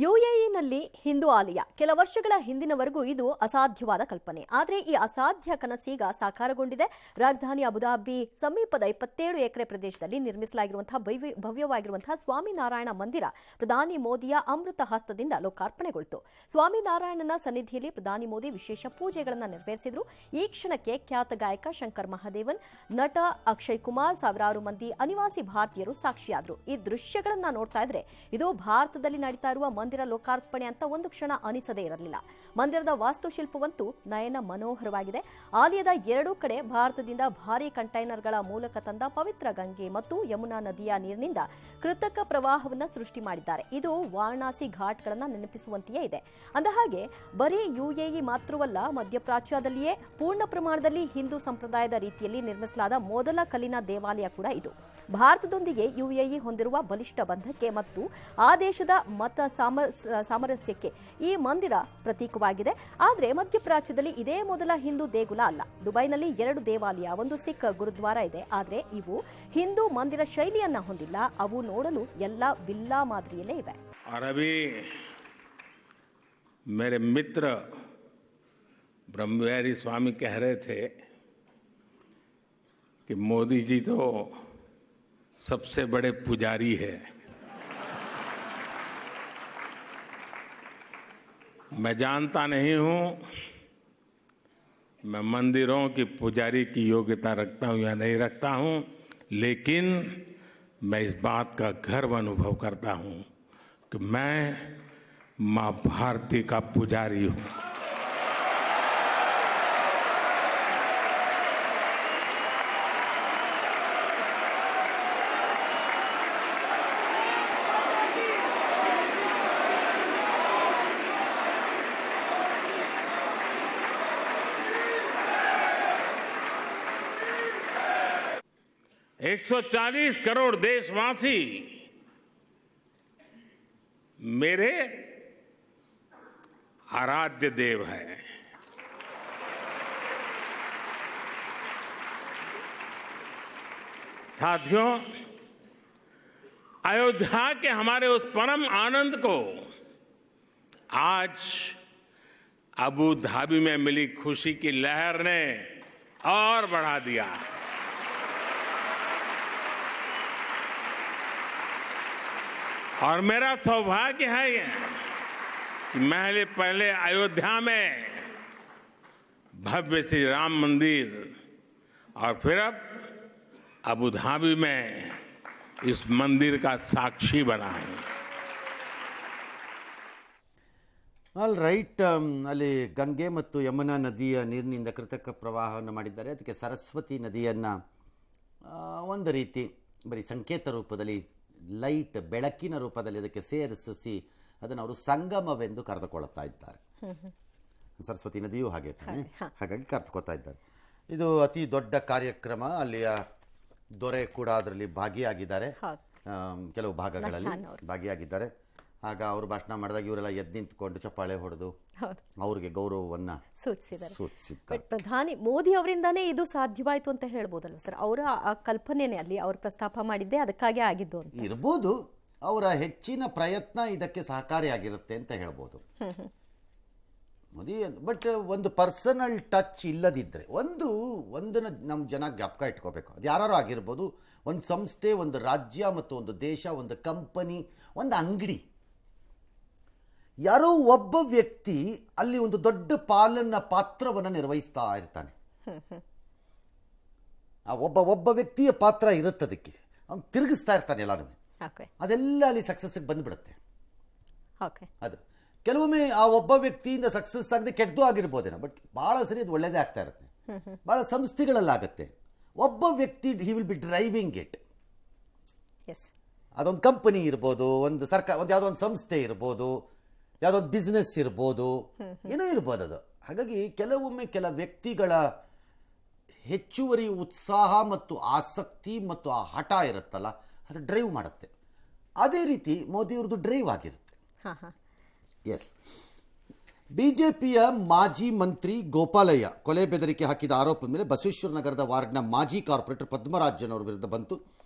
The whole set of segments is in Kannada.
ಯುಎಇನಲ್ಲಿ ಹಿಂದೂ ಆಲಯ ಕೆಲ ವರ್ಷಗಳ ಹಿಂದಿನವರೆಗೂ ಇದು ಅಸಾಧ್ಯವಾದ ಕಲ್ಪನೆ. ಆದರೆ ಈ ಅಸಾಧ್ಯ ಕನಸೀಗ ಸಾಕಾರಗೊಂಡಿದೆ. ರಾಜಧಾನಿ ಅಬುಧಾಬಿ ಸಮೀಪದ 27 ಎಕರೆ ಪ್ರದೇಶದಲ್ಲಿ ನಿರ್ಮಿಸಲಾಗಿರುವಂತಹ ಭವ್ಯವಾಗಿರುವಂತಹ ಸ್ವಾಮಿನಾರಾಯಣ ಮಂದಿರ ಪ್ರಧಾನಿ ಮೋದಿಯ ಅಮೃತ ಹಸ್ತದಿಂದ ಲೋಕಾರ್ಪಣೆಗೊಳಿತು. ಸ್ವಾಮಿನಾರಾಯಣನ ಸನ್ನಿಧಿಯಲ್ಲಿ ಪ್ರಧಾನಿ ಮೋದಿ ವಿಶೇಷ ಪೂಜೆಗಳನ್ನು ನೆರವೇರಿಸಿದರು. ಈ ಕ್ಷಣಕ್ಕೆ ಖ್ಯಾತ ಗಾಯಕ ಶಂಕರ್ ಮಹಾದೇವನ್, ನಟ ಅಕ್ಷಯ್ ಕುಮಾರ್, ಸಾವಿರಾರು ಮಂದಿ ಅನಿವಾಸಿ ಭಾರತೀಯರು ಸಾಕ್ಷಿಯಾದರು. ಈ ದೃಶ್ಯಗಳನ್ನು ನೋಡ್ತಾ ಇದ್ರೆ ಇದು ಭಾರತದಲ್ಲಿ ನಡೀತಾ ಇರುವ ಮಂದಿರ ಲೋಕಾರ್ಪಣೆ ಅಂತ ಒಂದು ಕ್ಷಣ ಅನಿಸದೇ ಇರಲಿಲ್ಲ. ಮಂದಿರದ ವಾಸ್ತುಶಿಲ್ಪವಂತೂ ನಯನ ಮನೋಹರವಾಗಿದೆ. ಆಲಯದ ಎರಡೂ ಕಡೆ ಭಾರತದಿಂದ ಭಾರೀ ಕಂಟೈನರ್ಗಳ ಮೂಲಕ ತಂದ ಪವಿತ್ರ ಗಂಗೆ ಮತ್ತು ಯಮುನಾ ನದಿಯ ನೀರಿನಿಂದ ಕೃತಕ ಪ್ರವಾಹವನ್ನು ಸೃಷ್ಟಿ ಮಾಡಿದ್ದಾರೆ. ಇದು ವಾರಣಾಸಿ ಘಾಟ್ಗಳನ್ನು ನೆನಪಿಸುವಂತೆಯೇ ಇದೆ. ಅಂದಹಾಗೆ ಬರೀ ಯುಎಇ ಮಾತ್ರವಲ್ಲ, ಮಧ್ಯಪ್ರಾಚ್ಯದಲ್ಲಿಯೇ ಪೂರ್ಣ ಪ್ರಮಾಣದಲ್ಲಿ ಹಿಂದೂ ಸಂಪ್ರದಾಯದ ರೀತಿಯಲ್ಲಿ ನಿರ್ಮಿಸಲಾದ ಮೊದಲ ಕಲ್ಲಿನ ದೇವಾಲಯ ಕೂಡ ಇದು. ಭಾರತದೊಂದಿಗೆ ಯುಎಇ ಹೊಂದಿರುವ ಬಲಿಷ್ಠ ಬಂಧಕ್ಕೆ ಮತ್ತು ಆ ದೇಶದ ಮತ ಸಾಮರಸ್ಯಕ್ಕೆ ಈ ಮಂದಿರ ಪ್ರತೀಕವಾಗಿದೆ. ಆದರೆ ಮಧ್ಯಪ್ರಾಚ್ಯದಲ್ಲಿ ಇದೇ ಮೊದಲ ಹಿಂದೂ ದೇಗುಲ ಅಲ್ಲ. ದುಬೈನಲ್ಲಿ 2 ದೇವಾಲಯ, ಒಂದು ಸಿಖ್ ಗುರುದ್ವಾರ ಇದೆ. ಆದರೆ ಇವು ಹಿಂದೂ ಮಂದಿರ ಶೈಲಿಯನ್ನ ಹೊಂದಿಲ್ಲ. ಅವು ನೋಡಲು ಎಲ್ಲ ವಿಲ್ಲಾ ಮಾದರಿಯಲ್ಲೇ ಇವೆ. मेरे मित्र ब्रह्मविहारी स्वामी कह रहे थे कि मोदी जी तो सबसे बड़े पुजारी है। मैं जानता नहीं हूं मैं मंदिरों की पुजारी की योग्यता रखता हूं या नहीं रखता हूं, लेकिन मैं इस बात का गर्व अनुभव करता हूं कि मैं मां भारती का पुजारी हूं। एक 140 करोड़ देशवासी मेरे आराध्य देव है। साथियों, अयोध्या के हमारे उस परम आनंद को आज अबू धाबी में मिली खुशी की लहर ने और बढ़ा दिया। और मेरा सौभाग्य है कि मैं पहले अयोध्या में भव्य श्री राम मंदिर और फिर अब अबू धाबी में इस मंदिर का साक्षी बना हूं। All right. ಅಲ್ಲಿ ಗಂಗೆ ಮತ್ತು ಯಮುನಾ ನದಿಯ ನೀರಿನಿಂದ ಕೃತಕ ಪ್ರವಾಹವನ್ನು ಮಾಡಿದ್ದಾರೆ. ಅದಕ್ಕೆ ಸರಸ್ವತಿ ನದಿಯನ್ನು ಒಂದು ರೀತಿ ಬರೀ ಸಂಕೇತ ರೂಪದಲ್ಲಿ, ಲೈಟ್ ಬೆಳಕಿನ ರೂಪದಲ್ಲಿ ಅದಕ್ಕೆ ಸೇರಿಸಿ ಅದನ್ನು ಅವರು ಸಂಗಮವೆಂದು ಕರೆದುಕೊಳ್ಳುತ್ತಾ ಇದ್ದಾರೆ. ಸರಸ್ವತಿ ನದಿಯೂ ಹಾಗೆ ತಾನೆ, ಹಾಗಾಗಿ ಕರೆದುಕೊಳ್ತಾ ಇದ್ದಾರೆ. ಇದು ಅತಿ ದೊಡ್ಡ ಕಾರ್ಯಕ್ರಮ. ಅಲ್ಲಿಯ ದೊರೆ ಕೂಡ ಅದರಲ್ಲಿ ಭಾಗಿಯಾಗಿದ್ದಾರೆ, ಕೆಲವು ಭಾಗಗಳಲ್ಲಿ ಭಾಗಿಯಾಗಿದ್ದಾರೆ. ಆಗ ಅವರು ಭಾಷಣ ಮಾಡಿದಾಗ ಇವರೆಲ್ಲ ಎದ್ದು ನಿಂತ್ಕೊಂಡು ಚಪ್ಪಾಳೆ ಹೊಡೆದು ಅವ್ರಿಗೆ ಗೌರವವನ್ನು ಸೂಚಿಸಿದ್ದಾರೆ. ಪ್ರಧಾನಿ ಮೋದಿ ಅವರಿಂದಾನೇ ಇದು ಸಾಧ್ಯವಾಯಿತು ಅಂತ ಹೇಳ್ಬೋದಲ್ಲ ಸರ್? ಅವರ ಆ ಕಲ್ಪನೆನೇ ಅಲ್ಲಿ ಅವರು ಪ್ರಸ್ತಾಪ ಮಾಡಿದ್ದೆ ಅದಕ್ಕಾಗಿ ಆಗಿದ್ದು ಅಂತ ಇರ್ಬೋದು. ಅವರ ಹೆಚ್ಚಿನ ಪ್ರಯತ್ನ ಇದಕ್ಕೆ ಸಹಕಾರಿಯಾಗಿರುತ್ತೆ ಅಂತ ಹೇಳ್ಬೋದು ಮೋದಿ. ಬಟ್ ಒಂದು ಪರ್ಸನಲ್ ಟಚ್ ಇಲ್ಲದಿದ್ದರೆ ಒಂದನ್ನು ನಮ್ಮ ಜನ ಜ್ಞಾಪಕ ಇಟ್ಕೋಬೇಕು. ಅದು ಯಾರು ಆಗಿರ್ಬೋದು, ಒಂದು ಸಂಸ್ಥೆ, ಒಂದು ರಾಜ್ಯ ಮತ್ತು ಒಂದು ದೇಶ, ಒಂದು ಕಂಪನಿ, ಒಂದು ಅಂಗಡಿ, ಯಾರೋ ಒಬ್ಬ ವ್ಯಕ್ತಿ ಅಲ್ಲಿ ಒಂದು ದೊಡ್ಡ ಪಾತ್ರವನ್ನು ನಿರ್ವಹಿಸ್ತಾ ಇರ್ತಾನೆ. ಆ ಒಬ್ಬ ವ್ಯಕ್ತಿಯ ಪಾತ್ರ ಇರುತ್ತೆ, ಅದಕ್ಕೆ ಅವ್ನು ತಿರುಗಿಸ್ತಾ ಇರ್ತಾನೆ ಎಲ್ಲಾನು. ಅದೆಲ್ಲ ಅಲ್ಲಿ ಸಕ್ಸಸ್ಗೆ ಬಂದ್ಬಿಡುತ್ತೆ. ಅದು ಕೆಲವೊಮ್ಮೆ ಆ ಒಬ್ಬ ವ್ಯಕ್ತಿಯಿಂದ ಸಕ್ಸಸ್ ಆಗದೆ ಕೆಟ್ಟದ್ದು ಆಗಿರ್ಬೋದೇನೋ, ಬಟ್ ಬಹಳ ಸರಿ ಅದು ಒಳ್ಳೇದೇ ಆಗ್ತಾ ಇರುತ್ತೆ. ಬಹಳ ಸಂಸ್ಥೆಗಳಲ್ಲಾಗತ್ತೆ. ಒಬ್ಬ ವ್ಯಕ್ತಿ he will be driving it. ಅದೊಂದು ಕಂಪನಿ ಇರ್ಬೋದು, ಒಂದು ಸರ್ಕಾರ, ಒಂದು ಯಾವುದೋ ಒಂದು ಸಂಸ್ಥೆ ಇರ್ಬೋದು, ಯಾವುದೋ ಒಂದು ಬಿಸ್ನೆಸ್ ಇರ್ಬೋದು, ಏನೋ ಇರ್ಬೋದು ಅದು. ಹಾಗಾಗಿ ಕೆಲವೊಮ್ಮೆ ಕೆಲ ವ್ಯಕ್ತಿಗಳ ಹೆಚ್ಚುವರಿ ಉತ್ಸಾಹ ಮತ್ತು ಆಸಕ್ತಿ ಮತ್ತು ಆ ಹಠ ಇರುತ್ತಲ್ಲ, ಅದು ಡ್ರೈವ್ ಮಾಡುತ್ತೆ. ಅದೇ ರೀತಿ ಮೋದಿಯವ್ರದ್ದು ಡ್ರೈವ್ ಆಗಿರುತ್ತೆ. ಎಸ್. ಬಿಜೆಪಿಯ ಮಾಜಿ ಮಂತ್ರಿ ಗೋಪಾಲಯ್ಯ ಕೊಲೆ ಬೆದರಿಕೆ ಹಾಕಿದ ಆರೋಪದ ಮೇಲೆ ಬಸವೇಶ್ವರ ನಗರದ ವಾರ್ಡ್ನ ಮಾಜಿ ಕಾರ್ಪೊರೇಟರ್ ಪದ್ಮರಾಜನ್ ಅವರ ವಿರುದ್ಧ ಬಂತು.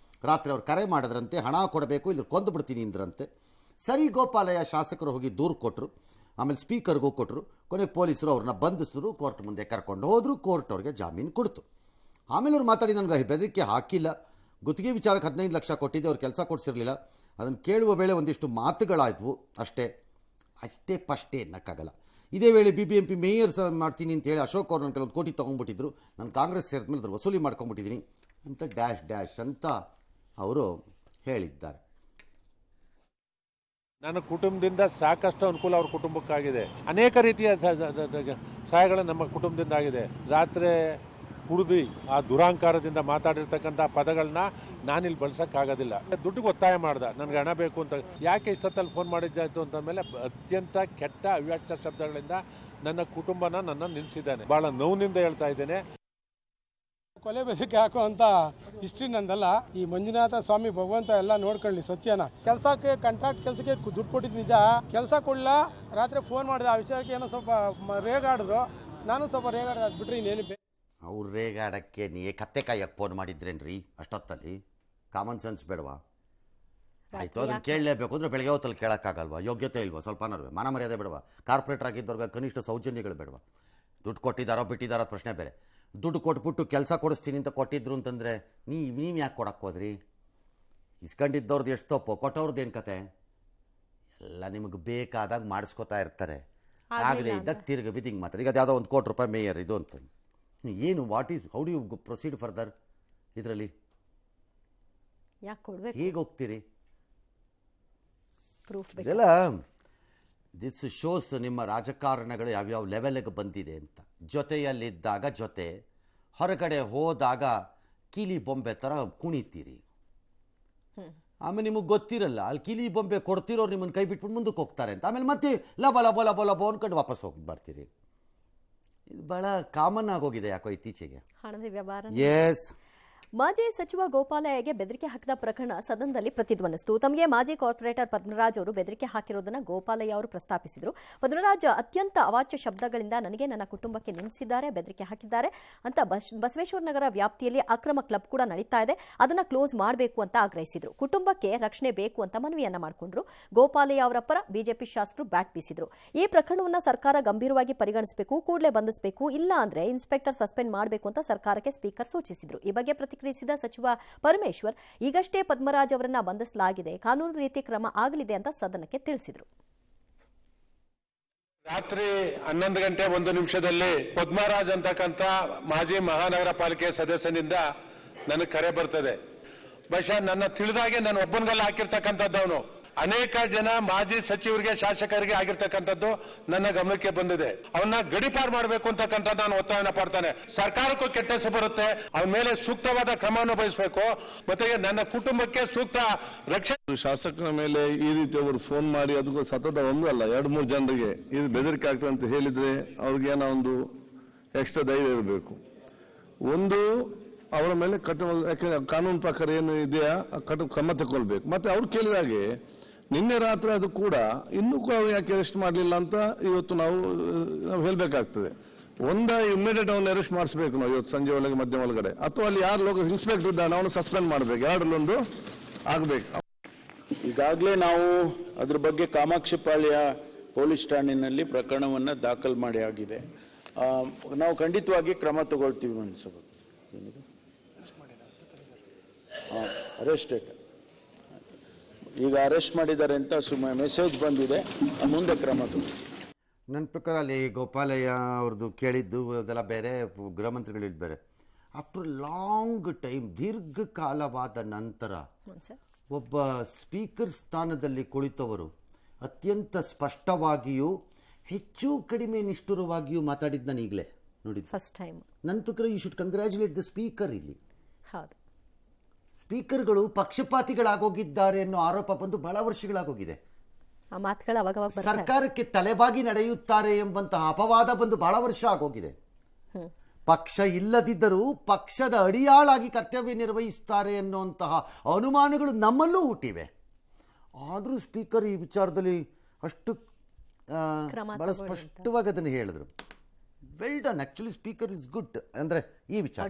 ರಾತ್ರಿ ಅವರು ಕರೆ ಮಾಡಿದ್ರಂತೆ, ಹಣ ಕೊಡಬೇಕು, ಇಲ್ಲಿ ಕೊಂದು ಬಿಡ್ತೀನಿ ಅಂದ್ರಂತೆ. ಸರಿ ಗೋಪಾಲಯ್ಯ ಶಾಸಕರು ಹೋಗಿ ದೂರು ಕೊಟ್ಟರು, ಆಮೇಲೆ ಸ್ಪೀಕರ್ಗೂ ಕೊಟ್ಟರು, ಕೊನೆಗೆ ಪೊಲೀಸರು ಅವ್ರನ್ನ ಬಂಧಿಸಿದ್ರು, ಕೋರ್ಟ್ ಮುಂದೆ ಕರ್ಕೊಂಡು ಹೋದರು, ಕೋರ್ಟ್ ಅವ್ರಿಗೆ ಜಾಮೀನು ಕೊಡ್ತು. ಆಮೇಲೆ ಅವ್ರು ಮಾತಾಡಿ ನನಗೆ ಬೆದರಿಕೆ ಹಾಕಿಲ್ಲ, ಗುತ್ತಿಗೆ ವಿಚಾರಕ್ಕೆ 15 ಲಕ್ಷ ಕೊಟ್ಟಿದ್ದೆ, ಅವ್ರು ಕೆಲಸ ಕೊಡಿಸಿರಲಿಲ್ಲ, ಅದನ್ನು ಕೇಳುವ ವೇಳೆ ಒಂದಿಷ್ಟು ಮಾತುಗಳಾಯಿತು ಅಷ್ಟೇ ಪಷ್ಟೇ ಅನ್ನೋಕ್ಕಾಗಲ್ಲ. ಇದೇ ವೇಳೆ BBMP ಮೇಯರ್ ಮಾಡ್ತೀನಿ ಅಂತೇಳಿ ಅಶೋಕ್ ಅವ್ರು ನನ್ನ ಕೆಲವೊಂದು ಕೋಟಿ ತೊಗೊಂಡ್ಬಿಟ್ಟಿದ್ರು, ನಾನು ಕಾಂಗ್ರೆಸ್ ಸೇರಿದ ಮೇಲೆ ಅದ್ರ ವಸೂಲಿ ಮಾಡ್ಕೊಂಡ್ಬಿಟ್ಟಿದ್ದೀನಿ ಅಂತ ಡ್ಯಾಶ್ ಅಂತ ಅವರು ಹೇಳಿದ್ದಾರೆ. ನನ್ನ ಕುಟುಂಬದಿಂದ ಸಾಕಷ್ಟು ಅನುಕೂಲ ಅವ್ರ ಕುಟುಂಬಕ್ಕಾಗಿದೆ. ಅನೇಕ ರೀತಿಯ ಸಹಾಯಗಳು ನಮ್ಮ ಕುಟುಂಬದಿಂದ ಆಗಿದೆ. ರಾತ್ರಿ ಕುಡಿದು ಆ ದುರಾಂಕಾರದಿಂದ ಮಾತಾಡಿರ್ತಕ್ಕಂಥ ಪದಗಳನ್ನ ನಾನಿಲ್ಲಿ ಬಳಸೋಕ್ಕಾಗೋದಿಲ್ಲ. ದುಡ್ಡಿಗೆ ಒತ್ತಾಯ ಮಾಡ್ದೆ, ನನಗೆ ಹಣ ಬೇಕು ಅಂತ. ಯಾಕೆ ಇಷ್ಟೊತ್ತಲ್ಲಿ ಫೋನ್ ಮಾಡಿದ್ದಾಯ್ತು ಅಂತ ಮೇಲೆ ಅತ್ಯಂತ ಕೆಟ್ಟ ಅವ್ಯಾಚ್ಯ ಶಬ್ದಗಳಿಂದ ನನ್ನ ಕುಟುಂಬನ ನನ್ನ ನಿಲ್ಲಿಸಿದ್ದಾನೆ. ಭಾಳ ನೋವಿನಿಂದ ಹೇಳ್ತಾ ಇದ್ದೇನೆ. ಕೊಲೆ ಬೆದರಿಕೆ ಹಾಕುವಂತ ಹಿಸ್ಟ್ರಿ ನಂದಲ್ಲ. ಈ ಮಂಜುನಾಥ ಸ್ವಾಮಿ ಭಗವಂತ ಎಲ್ಲ ನೋಡ್ಕೊಳ್ಳಿ ಸತ್ಯನ. ಕೆಲಸಕ್ಕೆ ಕಾಂಟ್ರಾಕ್ಟ್ ಕೆಲಸಕ್ಕೆ ದುಡ್ಡು ಕೊಟ್ಟಿದ್ದು ನಿಜ, ಕೆಲಸ ಕೊಡಲ್ಲ. ರಾತ್ರಿ ಫೋನ್ ಮಾಡಿದೆ, ಆ ವಿಚಾರಕ್ಕೆ ಏನೋ ಸ್ವಲ್ಪ ರೇಗಾಡಿದ್ರು, ನಾನು ಸ್ವಲ್ಪ ರೇಗಾಡಿದೆ, ಅದು ಬಿಟ್ರೆ ಇನ್ನೇನು ಅವ್ರು ರೇಗಾಡಕ್ಕೆ ನೀ ಕತ್ತೆ ಕಾಯಕ್ಕೆ ಫೋನ್ ಮಾಡಿದ್ರೇನ್ರಿ ಅಷ್ಟೊತ್ತಲ್ಲಿ? ಕಾಮನ್ ಸೆನ್ಸ್ ಬೇಡವಾ? ಆಯಿತು, ಅದನ್ನು ಕೇಳಲೇಬೇಕು ಅಂದರೆ ಬೆಳಗ್ಗೆ ಹೊತ್ತಲ್ಲಿ ಕೇಳೋಕ್ಕಾಗಲ್ವಾ? ಯೋಗ್ಯತೆ ಇಲ್ವಾ? ಸ್ವಲ್ಪನೂ ಮಾನ ಮರ್ಯಾದೆ ಬೇಡವಾ? ಕಾರ್ಪೊರೇಟರ್ ಆಗಿದ್ದವ್ರಿಗೆ ಕನಿಷ್ಠ ಸೌಜನ್ಯಗಳು ಬೇಡವಾ? ದುಡ್ಡು ಕೊಟ್ಟಿದ್ದಾರೋ ಬಿಟ್ಟಿದ್ದಾರೋ ಪ್ರಶ್ನೆ ಬೇರೆ. ದುಡ್ಡು ಕೊಟ್ಬಿಟ್ಟು ಕೆಲಸ ಕೊಡಿಸ್ತೀನಿ ಅಂತ ಕೊಟ್ಟಿದ್ರು ಅಂತಂದರೆ ನೀವು ಯಾಕೆ ಕೊಡಕ್ಕೆ ಹೋದ್ರಿ? ಇಸ್ಕೊಂಡಿದ್ದವ್ರದ್ದು ಎಷ್ಟು ತಪ್ಪು, ಕೊಟ್ಟವ್ರದ್ದು ಏನು ಕತೆ? ಎಲ್ಲ ನಿಮಗೆ ಬೇಕಾದಾಗ ಮಾಡಿಸ್ಕೊತಾ ಇರ್ತಾರೆ, ಆಗದೆ ಇದ್ದಾಗ ತಿರ್ಗಿ ಬಿದ್ದಿಂಗ್ ಮಾತಾಡಿ. ಈಗ ಅದು ಯಾವುದೋ 1 ಕೋಟಿ ರೂಪಾಯಿ ಮೇಯರ್ ಇದು ಅಂತ ಏನು, how do you proceed further? ಇದರಲ್ಲಿ ಹೇಗೆ ಹೋಗ್ತೀರಿ? ಇದೆಲ್ಲ ದಿಸ್ ಶೋಸ್ ನಿಮ್ಮ ರಾಜಕಾರಣಗಳು ಯಾವ್ಯಾವ ಲೆವೆಲ್ಗೆ ಬಂದಿದೆ ಅಂತ. ಜೊತೆಯಲ್ಲಿದ್ದಾಗ ಜೊತೆ, ಹೊರಗಡೆ ಹೋದಾಗ ಕೀಲಿ ಬೊಂಬೆ ಥರ ಕುಣಿತೀರಿ. ಆಮೇಲೆ ನಿಮಗೆ ಗೊತ್ತಿರಲ್ಲ, ಅಲ್ಲಿ ಕೀಲಿ ಬೊಂಬೆ ಕೊಡ್ತಿರೋರು ನಿಮ್ಮನ್ನು ಕೈ ಬಿಟ್ಬಿಟ್ಟು ಮುಂದಕ್ಕೆ ಹೋಗ್ತಾರೆ ಅಂತ. ಆಮೇಲೆ ಮತ್ತೆ ಲಬ ಅಂದ್ಕೊಂಡು ವಾಪಸ್ ಹೋಗಿ ಬರ್ತೀರಿ. ಇದು ಭಾಳ ಕಾಮನ್ ಆಗೋಗಿದೆ ಯಾಕೋ ಇತ್ತೀಚೆಗೆ. ಹಣದ ವ್ಯವಹಾರ. ಎಸ್. ಮಾಜಿ ಸಚಿವ ಗೋಪಾಲಯ್ಯಗೆ ಬೆದರಿಕೆ ಹಾಕಿದ ಪ್ರಕರಣ ಸದನದಲ್ಲಿ ಪ್ರತಿಧ್ವನಿಸಿತು. ತಮಗೆ ಮಾಜಿ ಕಾರ್ಪೊರೇಟರ್ ಪದ್ಮರಾಜ್ ಅವರು ಬೆದರಿಕೆ ಹಾಕಿರುವುದನ್ನು ಗೋಪಾಲಯ್ಯ ಅವರು ಪ್ರಸ್ತಾಪಿಸಿದರು. ಪದ್ಮರಾಜ್ ಅತ್ಯಂತ ಅವಾಚ್ಯ ಶಬ್ದಗಳಿಂದ ನನಗೆ ನನ್ನ ಕುಟುಂಬಕ್ಕೆ ನಿಲ್ಲಿಸಿದ್ದಾರೆ, ಬೆದರಿಕೆ ಹಾಕಿದ್ದಾರೆ ಅಂತ. ಬಸವೇಶ್ವರ ನಗರ ವ್ಯಾಪ್ತಿಯಲ್ಲಿ ಅಕ್ರಮ ಕ್ಲಬ್ ಕೂಡ ನಡೀತಾ ಇದೆ, ಅದನ್ನ ಕ್ಲೋಸ್ ಮಾಡಬೇಕು ಅಂತ ಆಗ್ರಹಿಸಿದ್ರು. ಕುಟುಂಬಕ್ಕೆ ರಕ್ಷಣೆ ಬೇಕು ಅಂತ ಮನವಿಯನ್ನ ಮಾಡಿಕೊಂಡ್ರು. ಗೋಪಾಲಯ್ಯ ಅವರ ಪರ ಬಿಜೆಪಿ ಶಾಸಕರು ಬ್ಯಾಟ್ ಬೀಸಿದ್ರು. ಈ ಪ್ರಕರಣವನ್ನು ಸರ್ಕಾರ ಗಂಭೀರವಾಗಿ ಪರಿಗಣಿಸಬೇಕು, ಕೂಡಲೇ ಬಂಧಿಸಬೇಕು, ಇಲ್ಲ ಅಂದ್ರೆ ಇನ್ಸ್ಪೆಕ್ಟರ್ ಸಸ್ಪೆಂಡ್ ಮಾಡಬೇಕು ಅಂತ ಸರ್ಕಾರಕ್ಕೆ ಸ್ಪೀಕರ್ ಸೂಚಿಸಿದ್ರು. ಈ ಬಗ್ಗೆ ಪ್ರತಿಕ್ರಿಯಿಸಿದ ಸಚಿವ ಪರಮೇಶ್ವರ್, ಈಗಷ್ಟೇ ಪದ್ಮರಾಜ್ ಅವರನ್ನ ಬಂಧಿಸಲಾಗಿದೆ, ಕಾನೂನು ರೀತಿ ಕ್ರಮ ಆಗಲಿದೆ ಅಂತ ಸದನಕ್ಕೆ ತಿಳಿಸಿದರು. ರಾತ್ರಿ 11 ಗಂಟೆ 1 ನಿಮಿಷದಲ್ಲಿ ಪದ್ಮರಾಜ್ ಅಂತಕ್ಕಂಥ ಮಾಜಿ ಮಹಾನಗರ ಪಾಲಿಕೆ ಸದಸ್ಯನಿಂದ ನನಗೆ ಕರೆ ಬರ್ತದೆ. ಬಹುಶಃ ನನ್ನ ತಿಳಿದಾಗೆ ನಾನು ಒಬ್ಬನಿಗೆಲ್ಲ ಹಾಕಿರ್ತಕ್ಕಂಥದ್ದವನು. ಅನೇಕ ಜನ ಮಾಜಿ ಸಚಿವರಿಗೆ, ಶಾಸಕರಿಗೆ ಆಗಿರ್ತಕ್ಕಂಥದ್ದು ನನ್ನ ಗಮನಕ್ಕೆ ಬಂದಿದೆ. ಅವನ್ನ ಗಡಿಪಾರು ಮಾಡಬೇಕು ಅಂತಕ್ಕಂಥ ನಾನು ಒತ್ತಾಯನ ಪಡ್ತಾನೆ. ಸರ್ಕಾರಕ್ಕೂ ಕೆಟ್ಟ ಹೆಸರು ಬರುತ್ತೆ, ಅವನ ಮೇಲೆ ಸೂಕ್ತವಾದ ಕ್ರಮವನ್ನು ವಹಿಸಬೇಕು, ಮತ್ತೆ ನನ್ನ ಕುಟುಂಬಕ್ಕೆ ಸೂಕ್ತ ರಕ್ಷಣೆ. ಶಾಸಕರ ಮೇಲೆ ಈ ರೀತಿ ಅವರು ಫೋನ್ ಮಾಡಿ ಅದಕ್ಕೂ ಸತತ ಒಂದು ಅಲ್ಲ 2-3 ಜನರಿಗೆ ಇದು ಬೆದರಿಕೆ ಆಗ್ತದೆ ಅಂತ ಹೇಳಿದ್ರೆ ಅವ್ರಿಗೇನೋ ಒಂದು ಎಕ್ಸ್ಟ್ರಾ ಧೈರ್ಯ ಇರಬೇಕು. ಒಂದು ಅವರ ಮೇಲೆ ಯಾಕೆ ಕಾನೂನು ಪ್ರಕಾರ ಏನು ಇದೆಯಾ ಕ್ರಮ ತಗೊಳ್ಬೇಕು. ಮತ್ತೆ ಅವ್ರು ಕೇಳಿದಾಗೆ ನಿನ್ನೆ ರಾತ್ರಿ ಅದು ಕೂಡ ಇನ್ನೂ ಕೂಡ ಯಾಕೆ ಅರೆಸ್ಟ್ ಮಾಡಲಿಲ್ಲ ಅಂತ ಇವತ್ತು ನಾವು ಹೇಳಬೇಕಾಗ್ತದೆ. ಇಮ್ಮಿಡಿಯೇಟ್ ಅವನ್ನ ಅರೆಸ್ಟ್ ಮಾಡಿಸಬೇಕು ನಾವು ಇವತ್ತು ಸಂಜೆ ಒಳಗೆ, ಮಧ್ಯ ಒಳಗಡೆ, ಅಥವಾ ಅಲ್ಲಿ ಯಾರು ಲೋಕ ಇನ್ಸ್ಪೆಕ್ಟರ್ ಇದ್ದಾನೆ ಅವನು ಸಸ್ಪೆಂಡ್ ಮಾಡಬೇಕು. ಎರಡರಲ್ಲೊಂದು ಆಗಬೇಕು. ಈಗಾಗಲೇ ನಾವು ಅದ್ರ ಬಗ್ಗೆ ಕಾಮಾಕ್ಷಿಪಾಳ್ಯ ಪೊಲೀಸ್ ಠಾಣೆಯಲ್ಲಿ ಪ್ರಕರಣವನ್ನು ದಾಖಲು ಮಾಡಿ ಆಗಿದೆ. ನಾವು ಖಂಡಿತವಾಗಿ ಕ್ರಮ ತಗೊಳ್ತೀವಿ. ಅನ್ಸಬಹುದು ಅರೆಸ್ಟೆಡ್, ಈಗ ಅರೆಸ್ಟ್ ಮಾಡಿದ್ದಾರೆ ಅಂತ ಮೆಸೇಜ್ ಬಂದಿದೆ, ಮುಂದೆ ಕ್ರಮ ತಗೊಳ್ತೀವಿ. ನನ್ನ ಪ್ರಕಾರ ಅಲ್ಲಿ ಗೋಪಾಲಯ್ಯ ಅವ್ರದ್ದು ಕೇಳಿದ್ದು ಅದೆಲ್ಲ ಬೇರೆ, ಗೃಹ ಮಂತ್ರಿಗಳಿದ್ದು ಬೇರೆ. ಆಫ್ಟರ್ ಲಾಂಗ್ ಟೈಮ್, ದೀರ್ಘಕಾಲವಾದ ನಂತರ ಒಬ್ಬ ಸ್ಪೀಕರ್ ಸ್ಥಾನದಲ್ಲಿ ಕುಳಿತವರು ಅತ್ಯಂತ ಸ್ಪಷ್ಟವಾಗಿಯೂ ಹೆಚ್ಚು ಕಡಿಮೆ ನಿಷ್ಠುರವಾಗಿಯೂ ಮಾತಾಡಿದ್ದು ನಾನು ಈಗಲೇ ನೋಡಿದ್ದು. First time. ನನ್ನ ಪ್ರಕಾರ you should congratulate the speaker. ಇಲ್ಲಿ ಹೌದು, ಸ್ಪೀಕರ್ಗಳು ಪಕ್ಷಪಾತಿಗಳಾಗೋಗಿದ್ದಾರೆ ಅನ್ನೋ ಆರೋಪ ಬಂದು ಬಹಳ ವರ್ಷಗಳಾಗೋಗಿದೆ. ಆ ಮಾತುಗಳು ಅವಾಗ ಸರ್ಕಾರಕ್ಕೆ ತಲೆಬಾಗಿ ನಡೆಯುತ್ತಾರೆ ಎಂಬಂತಹ ಅಪವಾದ ಬಂದು ಬಹಳ ವರ್ಷ ಆಗೋಗಿದೆ. ಪಕ್ಷ ಇಲ್ಲದಿದ್ದರೂ ಪಕ್ಷದ ಅಡಿಯಾಳಾಗಿ ಕರ್ತವ್ಯ ನಿರ್ವಹಿಸುತ್ತಾರೆ ಅನ್ನುವಂತಹ ಅನುಮಾನಗಳು ನಮ್ಮಲ್ಲೂ ಹುಟ್ಟಿವೆ. ಆದರೂ ಸ್ಪೀಕರ್ ಈ ವಿಚಾರದಲ್ಲಿ ಅಷ್ಟು ಬಹಳ ಸ್ಪಷ್ಟವಾಗಿ ಅದನ್ನು ಹೇಳಿದ್ರು. Well done. Actually speaker is good ಅಂದರೆ ಈ ವಿಚಾರ.